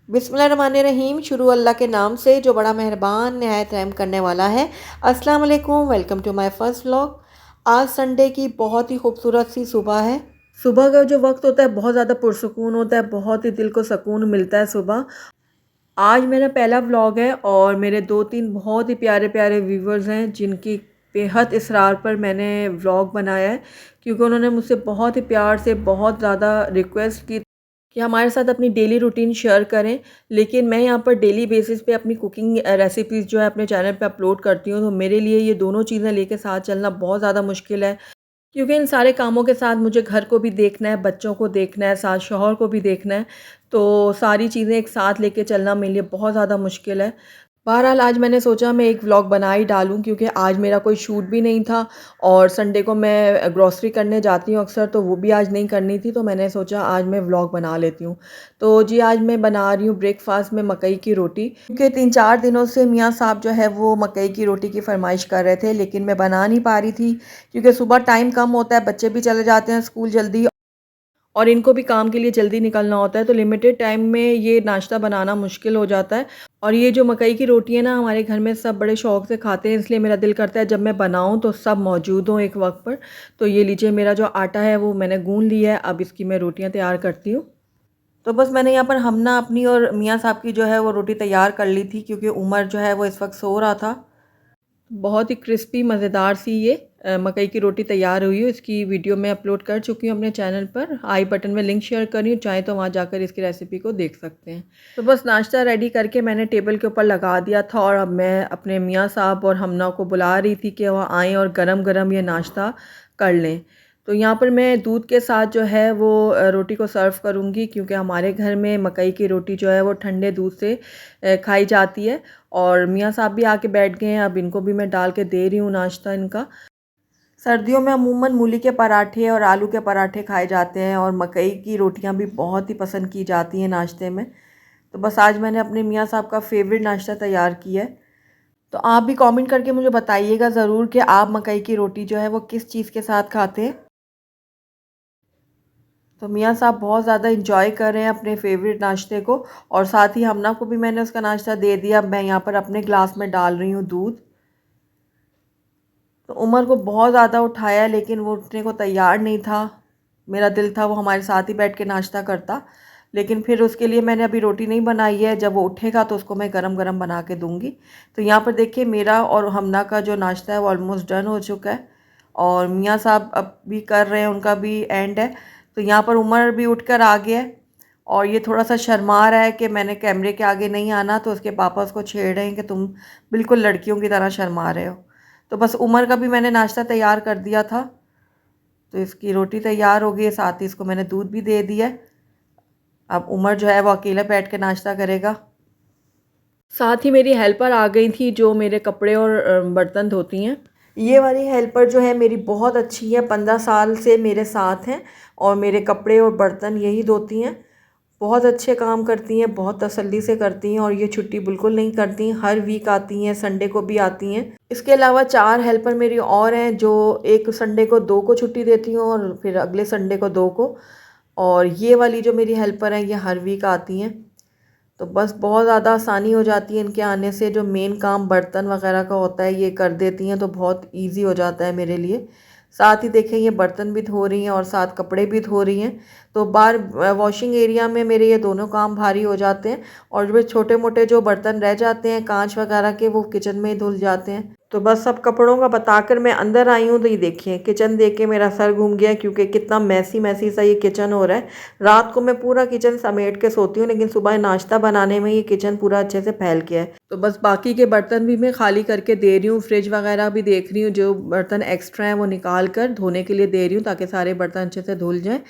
बिस्मिल्लाहिर्रहमानिर्रहीम। शुरू अल्लाह के नाम से जो बड़ा मेहरबान नहायत रहम करने वाला है। अस्सलाम वालेकुम, welcome to my first vlog. आज संडे की बहुत ही खूबसूरत सी सुबह है। सुबह का जो वक्त होता है बहुत ज़्यादा पुरसुकून होता है, बहुत ही दिल को सुकून मिलता है सुबह। आज मेरा पहला व्लॉग है और मेरे 2-3 बहुत ही प्यारे प्यारे व्यूवर्स हैं जिनकी बेहद इसरार पर मैंने व्लॉग बनाया है, क्योंकि उन्होंने मुझसे बहुत ही प्यार से बहुत ज़्यादा रिक्वेस्ट की कि हमारे साथ अपनी डेली रूटीन शेयर करें। लेकिन मैं यहाँ पर डेली बेसिस पे अपनी कुकिंग रेसिपीज़ जो है अपने चैनल पे अपलोड करती हूँ, तो मेरे लिए ये दोनों चीज़ें लेके साथ चलना बहुत ज़्यादा मुश्किल है, क्योंकि इन सारे कामों के साथ मुझे घर को भी देखना है, बच्चों को देखना है, साथ शौहर को भी देखना है। तो सारी चीज़ें एक साथ लेके चलना मेरे लिए बहुत ज़्यादा मुश्किल है। बहरहाल आज मैंने सोचा मैं एक व्लॉग बना ही डालूँ, क्योंकि आज मेरा कोई शूट भी नहीं था और संडे को मैं ग्रॉसरी करने जाती हूँ अक्सर, तो वो भी आज नहीं करनी थी, तो मैंने सोचा आज मैं व्लॉग बना लेती हूँ। तो जी आज मैं बना रही हूँ ब्रेकफास्ट में मकई की रोटी, क्योंकि 3-4 दिनों से मियाँ साहब जो है वो मकई की रोटी की फरमाइश कर रहे थे, लेकिन मैं बना नहीं पा रही थी, क्योंकि सुबह टाइम कम होता है, बच्चे भी चले जाते हैं स्कूल जल्दी और इनको भी काम के लिए जल्दी निकलना होता है, तो लिमिटेड टाइम में ये नाश्ता बनाना मुश्किल हो जाता है। और ये जो मकई की रोटी है ना, हमारे घर में सब बड़े शौक़ से खाते हैं, इसलिए मेरा दिल करता है जब मैं बनाऊँ तो सब मौजूद हों एक वक्त पर। तो ये लीजिए मेरा जो आटा है वो मैंने गूँध लिया है, अब इसकी मैं रोटियाँ तैयार करती हूँ। तो बस मैंने यहाँ पर हमना अपनी और मियाँ साहब की जो है वो रोटी तैयार कर ली थी, क्योंकि उमर जो है वो इस वक्त सो रहा था। बहुत ही क्रिस्पी मज़ेदार सी ये मकई की रोटी तैयार हुई है। इसकी वीडियो मैं अपलोड कर चुकी हूँ अपने चैनल पर, आई बटन में लिंक शेयर कर रही हूँ, चाहे तो वहाँ जाकर इसकी रेसिपी को देख सकते हैं। तो बस नाश्ता रेडी करके मैंने टेबल के ऊपर लगा दिया था और अब मैं अपने मियाँ साहब और हमना को बुला रही थी कि वह आएँ और गरम गरम ये नाश्ता कर लें। तो यहाँ पर मैं दूध के साथ जो है वो रोटी को सर्व करूँगी, क्योंकि हमारे घर में मकई की रोटी जो है वो ठंडे दूध से खाई जाती है। और मियाँ साहब भी आके बैठ गए हैं, अब इनको भी मैं डाल के दे रही हूँ नाश्ता इनका। सर्दियों में अमूमन मूली के पराठे और आलू के पराठे खाए जाते हैं और मकई की रोटियां भी बहुत ही पसंद की जाती हैं नाश्ते में। तो बस आज मैंने अपने मियाँ साहब का फेवरेट नाश्ता तैयार किया है। तो आप भी कमेंट करके मुझे बताइएगा ज़रूर कि आप मकई की रोटी जो है वो किस चीज़ के साथ खाते हैं। तो मियाँ साहब बहुत ज़्यादा इंजॉय कर रहे हैं अपने फेवरेट नाश्ते को, और साथ ही हमना को भी मैंने उसका नाश्ता दे दिया। मैं यहाँ पर अपने ग्लास में डाल रही हूँ दूध। तो उमर को बहुत ज़्यादा उठाया, लेकिन वो उठने को तैयार नहीं था। मेरा दिल था वो हमारे साथ ही बैठ के नाश्ता करता, लेकिन फिर उसके लिए मैंने अभी रोटी नहीं बनाई है, जब वो उठेगा तो उसको मैं गरम गरम बना के दूंगी। तो यहाँ पर देखिए मेरा और हमना का जो नाश्ता है वो ऑलमोस्ट डन हो चुका है, और मियाँ साहब अब भी कर रहे हैं, उनका भी एंड है। तो यहाँ पर उमर भी उठ कर आ गया है और ये थोड़ा सा शर्मा रहा है कि मैंने कैमरे के आगे नहीं आना, तो उसके पापा उसको छेड़ रहे हैं कि तुम बिल्कुल लड़कियों की तरह शर्मा रहे हो। तो बस उमर का भी मैंने नाश्ता तैयार कर दिया था, तो इसकी रोटी तैयार हो गई है, साथ ही इसको मैंने दूध भी दे दिया है। अब उमर जो है वो अकेला बैठ के नाश्ता करेगा। साथ ही मेरी हेल्पर आ गई थी जो मेरे कपड़े और बर्तन धोती हैं। ये वाली हेल्पर जो है मेरी बहुत अच्छी है, 15 साल से मेरे साथ हैं और मेरे कपड़े और बर्तन यही धोती हैं। बहुत अच्छे काम करती हैं, बहुत तसल्ली से करती हैं, और ये छुट्टी बिल्कुल नहीं करती, हर वीक आती हैं, संडे को भी आती हैं। इसके अलावा 4 हेल्पर मेरी और हैं, जो एक संडे को 2 को छुट्टी देती हूँ और फिर अगले संडे को 2 को। और ये वाली जो मेरी हेल्पर हैं ये हर वीक आती हैं। तो बस बहुत ज़्यादा आसानी हो जाती है इनके आने से, जो मेन काम बर्तन वगैरह का होता है ये कर देती हैं, तो बहुत ईजी हो जाता है मेरे लिए। साथ ही देखें ये बर्तन भी धो रही हैं और साथ कपड़े भी धो रही हैं, तो बाहर वॉशिंग एरिया में मेरे ये दोनों काम भारी हो जाते हैं, और जो छोटे मोटे जो बर्तन रह जाते हैं कांच वगैरह के वो किचन में ही धुल जाते हैं। तो बस सब कपड़ों का बताकर मैं अंदर आई हूँ, तो ये देखिए किचन देख के मेरा सर घूम गया, क्योंकि कितना मैसी मैसी सा ये किचन हो रहा है। रात को मैं पूरा किचन समेट के सोती हूँ, लेकिन सुबह नाश्ता बनाने में ये किचन पूरा अच्छे से फैल गया है। तो बस बाकी के बर्तन भी मैं खाली करके दे रही हूँ, फ्रिज वगैरह भी देख रही हूँ, जो बर्तन एक्स्ट्रा हैं वो निकाल कर धोने के लिए दे रही हूँ, ताकि सारे बर्तन अच्छे से धुल जाएँ।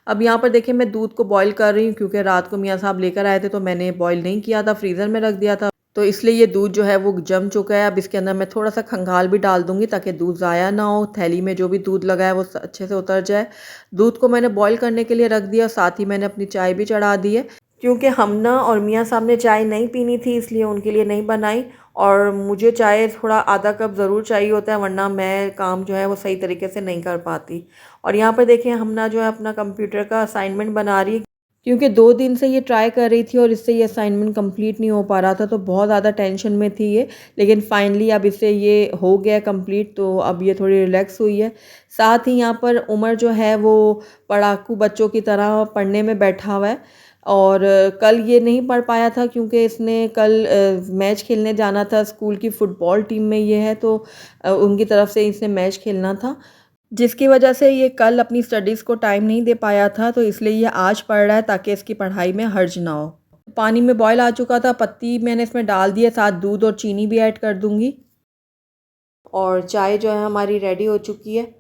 अब यहाँ पर देखिए मैं दूध को बॉईल कर रही हूँ, क्योंकि रात को मियाँ साहब लेकर आए थे तो मैंने बॉईल नहीं किया था, फ्रीज़र में रख दिया था, तो इसलिए ये दूध जो है वो जम चुका है। अब इसके अंदर मैं थोड़ा सा खंगाल भी डाल दूंगी, ताकि दूध ज़ाया ना हो, थैली में जो भी दूध लगा है वो अच्छे से उतर जाए। दूध को मैंने बॉईल करने के लिए रख दिया, साथ ही मैंने अपनी चाय भी चढ़ा दी है, क्योंकि हमना और मियाँ साहब ने चाय नहीं पीनी थी, इसलिए उनके लिए नहीं बनाई, और मुझे चाय थोड़ा आधा कप ज़रूर चाहिए होता है, वरना मैं काम जो है वो सही तरीके से नहीं कर पाती। और यहाँ पर देखें हमना जो है अपना कंप्यूटर का असाइनमेंट बना रही है। क्योंकि 2 दिन से ये ट्राई कर रही थी और इससे ये असाइनमेंट कंप्लीट नहीं हो पा रहा था, तो बहुत ज़्यादा टेंशन में थी ये। लेकिन फाइनली अब इससे ये हो गया कंप्लीट, तो अब ये थोड़ी रिलैक्स हुई है। साथ ही यहाँ पर उमर जो है वो पढ़ाकू बच्चों की तरह पढ़ने में बैठा हुआ है। और कल ये नहीं पढ़ पाया था क्योंकि इसने कल मैच खेलने जाना था, स्कूल की फ़ुटबॉल टीम में ये है, तो उनकी तरफ से इसने मैच खेलना था। जिसकी वजह से ये कल अपनी स्टडीज़ को टाइम नहीं दे पाया था, तो इसलिए ये आज पढ़ रहा है ताकि इसकी पढ़ाई में हर्ज ना हो। पानी में बॉयल आ चुका था, पत्ती मैंने इसमें डाल दी है, साथ दूध और चीनी भी ऐड कर दूँगी। और चाय जो है हमारी रेडी हो चुकी है।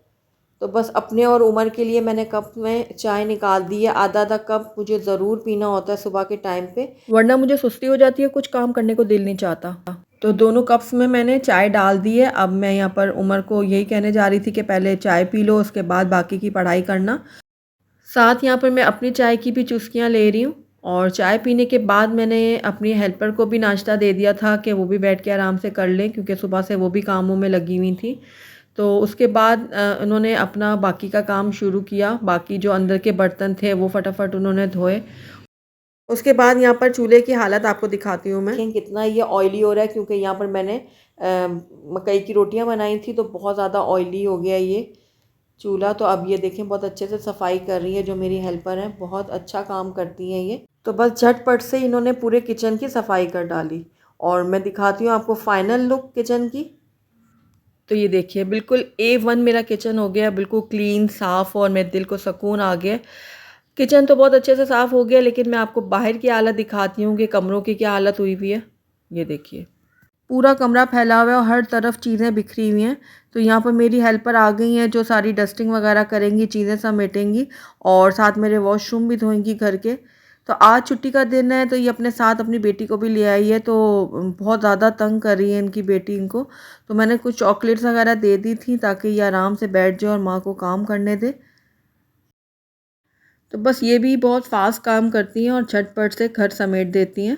तो बस अपने और उमर के लिए मैंने कप में चाय निकाल दी है। आधा आधा कप मुझे ज़रूर पीना होता है सुबह के टाइम पे, वरना मुझे सुस्ती हो जाती है, कुछ काम करने को दिल नहीं चाहता। तो दोनों कप्स में मैंने चाय डाल दी है। अब मैं यहाँ पर उमर को यही कहने जा रही थी कि पहले चाय पी लो, उसके बाद बाकी की पढ़ाई करना। साथ यहाँ पर मैं अपनी चाय की भी चुस्कियाँ ले रही हूँ। और चाय पीने के बाद मैंने अपनी हेल्पर को भी नाश्ता दे दिया था कि वो भी बैठ के आराम से कर लें, क्योंकि सुबह से वो भी कामों में लगी हुई थी। तो उसके बाद उन्होंने अपना बाकी का काम शुरू किया। बाकी जो अंदर के बर्तन थे वो फटाफट उन्होंने धोए। उसके बाद यहाँ पर चूल्हे की हालत आपको दिखाती हूँ मैं। कितना ये ऑयली हो रहा है, क्योंकि यहाँ पर मैंने मकई की रोटियाँ बनाई थी, तो बहुत ज़्यादा ऑयली हो गया ये चूल्हा। तो अब ये देखें बहुत अच्छे से सफाई कर रही है जो मेरी हेल्पर हैं, बहुत अच्छा काम करती हैं ये। तो बस झटपट से इन्होंने पूरे किचन की सफाई कर डाली। और मैं दिखाती हूँ आपको फाइनल लुक किचन की। तो ये देखिए बिल्कुल A1 मेरा किचन हो गया, बिल्कुल क्लीन साफ़, और मेरे दिल को सुकून आ गया। किचन तो बहुत अच्छे से साफ़ हो गया, लेकिन मैं आपको बाहर की हालत दिखाती हूँ कि कमरों की क्या हालत हुई हुई है। ये देखिए पूरा कमरा फैला हुआ है और हर तरफ चीज़ें बिखरी हुई हैं। तो यहाँ पर मेरी हेल्पर आ गई हैं जो सारी डस्टिंग वगैरह करेंगी, चीज़ें समेटेंगी, और साथ मेरे वॉशरूम भी धोएंगी घर के। तो आज छुट्टी का दिन है, तो ये अपने साथ अपनी बेटी को भी ले आई है। तो बहुत ज़्यादा तंग कर रही है इनकी बेटी इनको। तो मैंने कुछ चॉकलेट्स वगैरह दे दी थी ताकि ये आराम से बैठ जाए और माँ को काम करने दे। तो बस ये भी बहुत फास्ट काम करती हैं और झटपट से घर समेट देती हैं।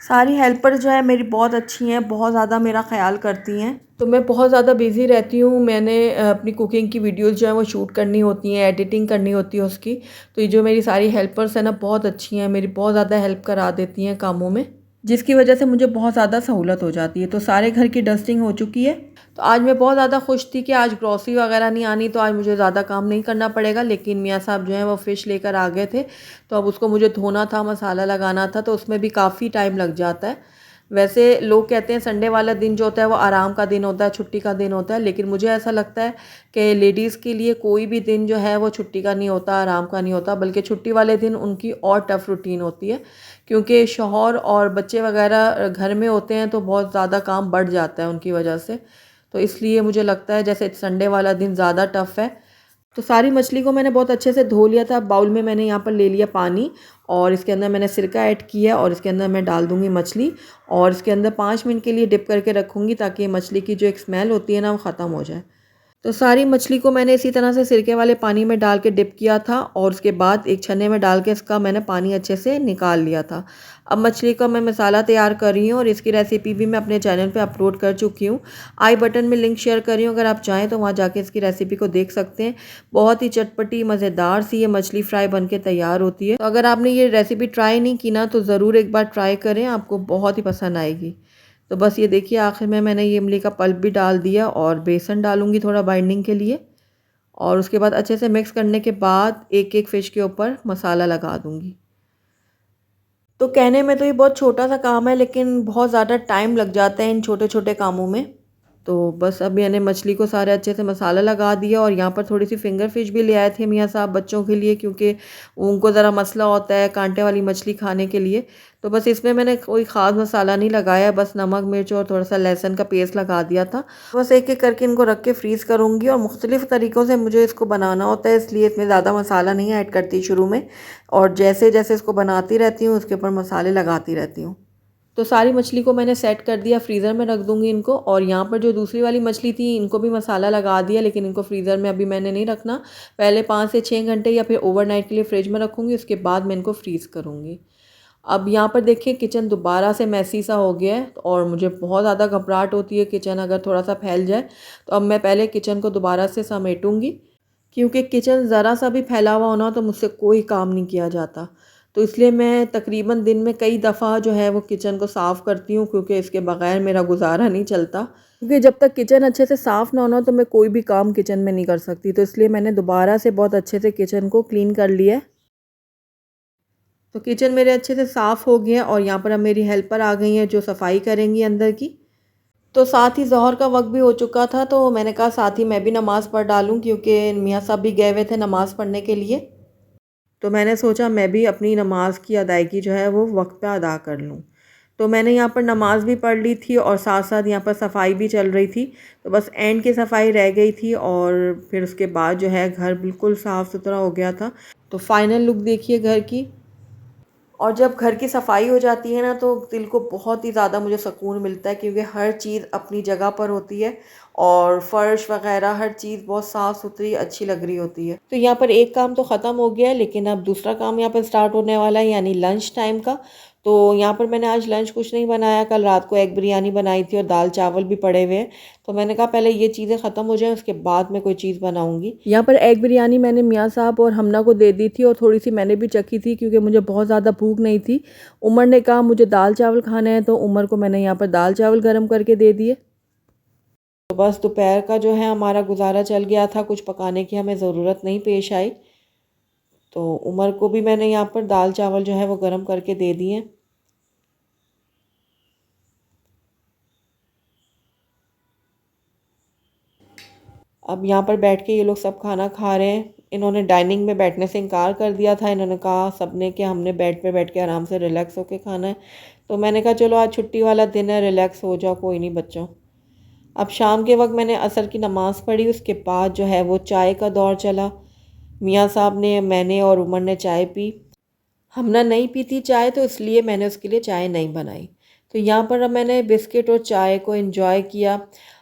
सारी हेल्पर जो है मेरी बहुत अच्छी हैं, बहुत ज़्यादा मेरा ख्याल करती हैं। तो मैं बहुत ज़्यादा बिज़ी रहती हूँ। मैंने अपनी कुकिंग की वीडियोज़ जो हैं वो शूट करनी होती हैं, एडिटिंग करनी होती है उसकी। तो ये जो मेरी सारी हेल्पर्स हैं ना, बहुत अच्छी हैं, मेरी बहुत ज़्यादा हेल्प करा देती हैं कामों में, जिसकी वजह से मुझे बहुत ज़्यादा सहूलत हो जाती है। तो सारे घर की डस्टिंग हो चुकी है। तो आज मैं बहुत ज़्यादा खुश थी कि आज ग्रॉसरी वगैरह नहीं आनी, तो आज मुझे ज़्यादा काम नहीं करना पड़ेगा। लेकिन मियाँ साहब जो हैं वो फ़िश लेकर आ गए थे, तो अब उसको मुझे धोना था, मसाला लगाना था, तो उसमें भी काफ़ी टाइम लग जाता है। वैसे लोग कहते हैं संडे वाला दिन जो होता है वो आराम का दिन होता है, छुट्टी का दिन होता है, लेकिन मुझे ऐसा लगता है कि लेडीज़ के लिए कोई भी दिन जो है वो छुट्टी का नहीं होता, आराम का नहीं होता, बल्कि छुट्टी वाले दिन उनकी और टफ़ रूटीन होती है। क्योंकि शौहर और बच्चे वगैरह घर में होते हैं, तो बहुत ज़्यादा काम बढ़ जाता है उनकी वजह से। तो इसलिए मुझे लगता है जैसे संडे वाला दिन ज़्यादा टफ़ है। तो सारी मछली को मैंने बहुत अच्छे से धो लिया था। बाउल में मैंने यहाँ पर ले लिया पानी, और इसके अंदर मैंने सिरका ऐड किया, और इसके अंदर मैं डाल दूँगी मछली, और इसके अंदर 5 मिनट के लिए डिप करके रखूँगी ताकि मछली की जो एक स्मेल होती है ना वो ख़त्म हो जाए। तो सारी मछली को मैंने इसी तरह से सिरके वाले पानी में डाल के डिप किया था, और उसके बाद एक छन्ने में डाल के इसका मैंने पानी अच्छे से निकाल लिया था। अब मछली का मैं मसाला तैयार कर रही हूँ, और इसकी रेसिपी भी मैं अपने चैनल पे अपलोड कर चुकी हूँ। आई बटन में लिंक शेयर कर रही हूँ, अगर आप चाहें तो वहाँ जाके इसकी रेसिपी को देख सकते हैं। बहुत ही चटपटी मज़ेदार सी ये मछली फ्राई बन के तैयार होती है। तो अगर आपने ये रेसिपी ट्राई नहीं की ना, तो ज़रूर एक बार ट्राई करें, आपको बहुत ही पसंद आएगी। तो बस ये देखिए आखिर में मैंने ये इमली का पल्प भी डाल दिया, और बेसन डालूंगी थोड़ा बाइंडिंग के लिए, और उसके बाद अच्छे से मिक्स करने के बाद एक एक फ़िश के ऊपर मसाला लगा दूंगी। तो कहने में तो ये बहुत छोटा सा काम है, लेकिन बहुत ज़्यादा टाइम लग जाता है इन छोटे छोटे कामों में। तो बस अब मैंने मछली को सारे अच्छे से मसाला लगा दिया, और यहाँ पर थोड़ी सी फिंगर फिश भी ले आए थे मियाँ साहब बच्चों के लिए, क्योंकि उनको ज़रा मसला होता है कांटे वाली मछली खाने के लिए। तो बस इसमें मैंने कोई ख़ास मसाला नहीं लगाया, बस नमक मिर्च और थोड़ा सा लहसुन का पेस्ट लगा दिया था। बस एक एक करके इनको रख के फ्रीज़ करूँगी, और मुख्तलिफ़ तरीक़ों से मुझे इसको बनाना होता है, इसलिए इसमें ज़्यादा मसाला नहीं ऐड करती शुरू में, और जैसे जैसे इसको बनाती रहती हूँ उसके ऊपर मसाले लगाती रहती हूँ। तो सारी मछली को मैंने सेट कर दिया, फ्रीज़र में रख दूँगी इनको। और यहाँ पर जो दूसरी वाली मछली थी इनको भी मसाला लगा दिया, लेकिन इनको फ्रीज़र में अभी मैंने नहीं रखना। पहले 5 से 6 घंटे या फिर ओवरनाइट के लिए फ्रिज में रखूँगी, उसके बाद मैं इनको फ्रीज़ करूँगी। अब यहाँ पर देखिए किचन दोबारा से मैसी सा हो गया है, और मुझे बहुत ज़्यादा घबराहट होती है किचन अगर थोड़ा सा फैल जाए। तो अब मैं पहले किचन को दोबारा से समेटूँगी, क्योंकि किचन ज़रा सा भी फैला हुआ होना तो मुझसे कोई काम नहीं किया जाता। तो इसलिए मैं तकरीबन दिन में कई दफ़ा जो है वो किचन को साफ़ करती हूँ, क्योंकि इसके बगैर मेरा गुजारा नहीं चलता। क्योंकि जब तक किचन अच्छे से साफ़ ना हो तो मैं कोई भी काम किचन में नहीं कर सकती। तो इसलिए मैंने दोबारा से बहुत अच्छे से किचन को क्लीन कर लिया है। तो किचन मेरे अच्छे से साफ़ हो गया और यहाँ पर अब मेरी हेल्पर आ गई हैं जो सफाई करेंगी अंदर की। तो साथ ही ज़ोहर का वक्त भी हो चुका था, तो मैंने कहा साथ ही मैं भी नमाज़ पढ़ डालूँ, क्योंकि मियाँ साहब भी गए हुए थे नमाज़ पढ़ने के लिए। तो मैंने सोचा मैं भी अपनी नमाज़ की अदायगी जो है वो वक्त पे अदा कर लूँ। तो मैंने यहाँ पर नमाज़ भी पढ़ ली थी और साथ साथ यहाँ पर सफाई भी चल रही थी। तो बस एंड की सफाई रह गई थी और फिर उसके बाद जो है घर बिल्कुल साफ़ सुथरा हो गया था। तो फाइनल लुक देखिए घर की। और जब घर की सफाई हो जाती है ना तो दिल को बहुत ही ज़्यादा मुझे सुकून मिलता है, क्योंकि हर चीज़ अपनी जगह पर होती है और फ़र्श वगैरह हर चीज़ बहुत साफ़ सुथरी अच्छी लग रही होती है। तो यहाँ पर एक काम तो ख़त्म हो गया है, लेकिन अब दूसरा काम यहाँ पर स्टार्ट होने वाला है, यानी लंच टाइम का। तो यहाँ पर मैंने आज लंच कुछ नहीं बनाया, कल रात को एग बिरयानी बनाई थी और दाल चावल भी पड़े हुए हैं। तो मैंने कहा पहले ये चीज़ें ख़त्म हो जाएं, उसके बाद मैं कोई चीज़ बनाऊँगी। यहाँ पर एग बिरयानी मैंने मियाँ साहब और हमना को दे दी थी और थोड़ी सी मैंने भी चखी थी, क्योंकि मुझे बहुत ज़्यादा भूख नहीं थी। उमर ने कहा मुझे दाल चावल खाने हैं, तो उमर को मैंने यहाँ पर दाल चावल गर्म करके दे दिए। तो बस दोपहर का जो है हमारा गुजारा चल गया था, कुछ पकाने की हमें ज़रूरत नहीं पेश आई। तो उमर को भी मैंने यहाँ पर दाल चावल जो है वो गर्म करके दे दिए। अब यहाँ पर बैठ के ये लोग सब खाना खा रहे हैं। इन्होंने डाइनिंग में बैठने से इनकार कर दिया था। इन्होंने कहा सबने कि हमने बेड पे बैठ के आराम से रिलैक्स होके खाना है। तो मैंने कहा चलो आज छुट्टी वाला दिन है, रिलैक्स हो जाओ, कोई नहीं बच्चों। अब शाम के वक्त मैंने असर की नमाज़ पढ़ी, उसके बाद जो है वो चाय का दौर चला। मियाँ साहब ने, मैंने और उमर ने चाय पी। हमने नहीं पी थी चाय, तो इसलिए मैंने उसके लिए चाय नहीं बनाई। तो यहाँ पर अब मैंने बिस्किट और चाय को एंजॉय किया।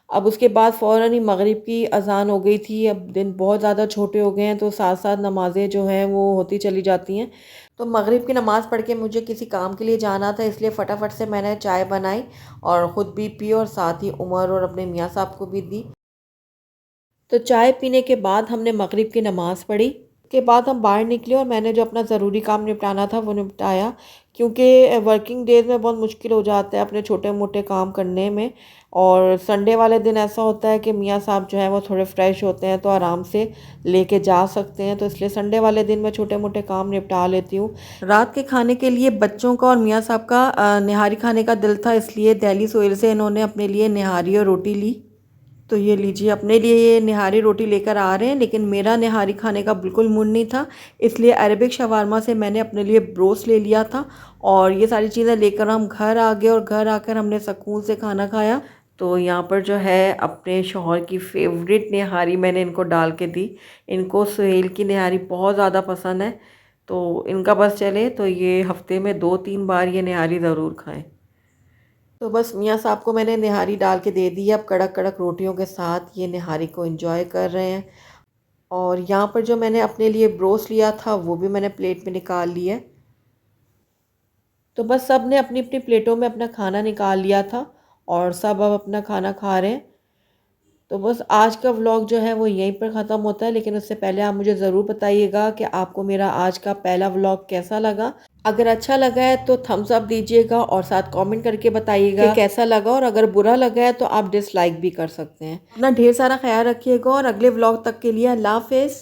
अब उसके बाद फ़ौरन ही मगरिब की अज़ान हो गई थी। अब दिन बहुत ज़्यादा छोटे हो गए हैं, तो साथ साथ नमाज़ें जो हैं वो होती चली जाती हैं। तो मगरिब की नमाज़ पढ़ के मुझे किसी काम के लिए जाना था, इसलिए फ़टाफट से मैंने चाय बनाई और ख़ुद भी पी और साथ ही उमर और अपने मियाँ साहब को भी दी। तो चाय पीने के बाद हमने मगरिब की नमाज़ पढ़ी। के बाद हम बाहर निकले और मैंने जो अपना ज़रूरी काम निपटाना था वो निपटाया, क्योंकि वर्किंग डेज़ में बहुत मुश्किल हो जाता है अपने छोटे मोटे काम करने में। और संडे वाले दिन ऐसा होता है कि मियाँ साहब जो हैं वो थोड़े फ्रेश होते हैं, तो आराम से लेके जा सकते हैं। तो इसलिए संडे वाले दिन मैं छोटे मोटे काम निपटा लेती हूँ। रात के खाने के लिए बच्चों का और मियाँ साहब का निहारी खाने का दिल था, इसलिए दिल्ली सोहेल से इन्होंने अपने लिए निहारी और रोटी ली। तो ये लीजिए, अपने लिए ये निहारी रोटी लेकर आ रहे हैं, लेकिन मेरा निहारी खाने का बिल्कुल मूड नहीं था, इसलिए अरबिक शवारमा से मैंने अपने लिए ब्रोस्ट ले लिया था। और ये सारी चीज़ें लेकर हम घर आ गए और घर आकर हमने सुकून से खाना खाया। तो यहाँ पर जो है अपने शौहर की फेवरेट निहारी मैंने इनको डाल के दी। इनको सुहेल की निहारी बहुत ज़्यादा पसंद है, तो इनका बस चले तो ये हफ्ते में 2-3 बार ये निहारी ज़रूर खाएँ। तो बस मियाँ साहब को मैंने निहारी डाल के दे दी है। अब कड़क कड़क रोटियों के साथ ये निहारी को एंजॉय कर रहे हैं। और यहाँ पर जो मैंने अपने लिए ब्रोस्ट लिया था वो भी मैंने प्लेट में निकाल लिया है। तो बस सब ने अपनी अपनी प्लेटों में अपना खाना निकाल लिया था और सब अब अपना खाना खा रहे हैं। तो बस आज का व्लॉग जो है वो यहीं पर ख़त्म होता है, लेकिन उससे पहले आप मुझे ज़रूर बताइएगा कि आपको मेरा आज का पहला व्लॉग कैसा लगा। अगर अच्छा लगा है तो थम्स अप दीजिएगा और साथ कमेंट करके बताइएगा कि कैसा लगा, और अगर बुरा लगा है तो आप डिसलाइक भी कर सकते हैं। अपना ढेर सारा ख्याल रखिएगा और अगले व्लॉग तक के लिए अल्लाह हाफ़िज़।